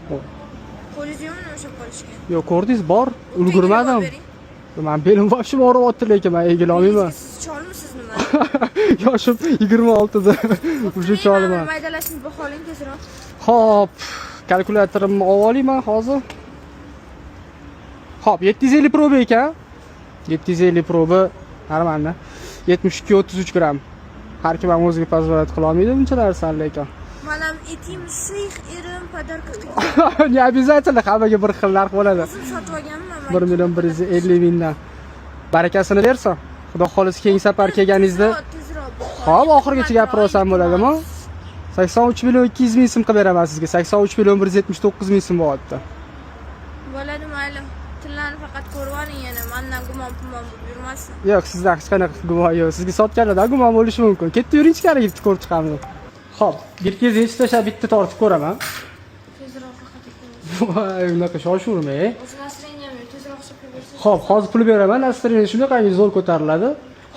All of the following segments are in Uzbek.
Qo'lingiz yo'qmi o'sha qolishgan? Yo'q, ko'rdingiz, bor. Ulgurmadim. Men belim vobshe og'riyapti, lekin men egila olmayman. Siz cholmisiz nima? Yoshim 26 da. O'sha choliman. Maydalashni baholang tezroq. Xo'p, kalkulyatorimni olib olayman hozir. Xo'p, 750 proba ekan. 750 proba normalni. 72-33 gram. Har kim ham o'ziga pozorat qila olmaydi buncha narsani lekin. Manam etim sih erim podarka qilgan. Ne обязательно hammaga bir xil narx bo'ladi. O'zim sotib olganman. 1.150 mingdan. Barakasini bersin. Xudo xolisi keyingi safar kelganingizda xo'p, oxirigacha gapirasan bo'ladimi? 83 million 200 ming so'm qilib beraman sizga. 83 million 179 ming so'm bo'lyapti. Bo'ladi, mayli. Tillarni faqat ko'rib oling yana. Mendan gumon bo'lib yurmasin. Yo'q, sizdan hech qanaqa gumon yo'q. Sizga sotganlardan gumon bo'lishi mumkin. Ketdi yuring ichkariga ko'rib chiqamiz. Xo'p, yelkangizni ichib tashlab bitta tortib ko'raman. Tezroq faqat ekan. Voy, unaqa shoshurmang. O'z nasreniyam yo'q. Tezroq hisoblab bersangiz. Xo'p, hozir pul beraman. Nasriniy shunaqangi zo'r ko'tariladi.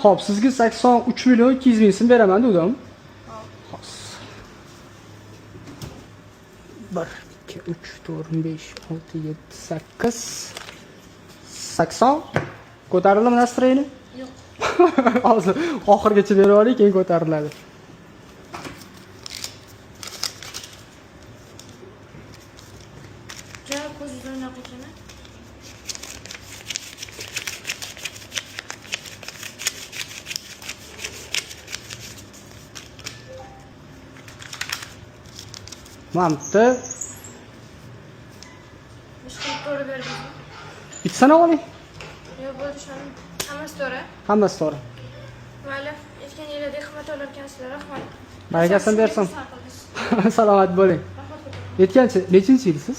Xo'p, sizga 83 million 200 ming so'm beraman dedim. Hop. 1 2 3 4 5 6 7 8 80 ko'tariladi nasriniy? Yo'q. Hozir oxirgacha berib oling, keyin ko'tariladi. Javob ko'zingiz o'ynoq ekan. Mamta. Mishqilib ko'rib berdingizmi? Ikkisini oling. Yo'q, bo'ldi shuni. Hammasi to'g'ri. Hammasi to'g'ri. Mayli, aytgan yerda xizmat olarkansizlar, rahmat. Barakasini bersin. Salomat bo'ling. Aytgancha, nechinchi yilsiz?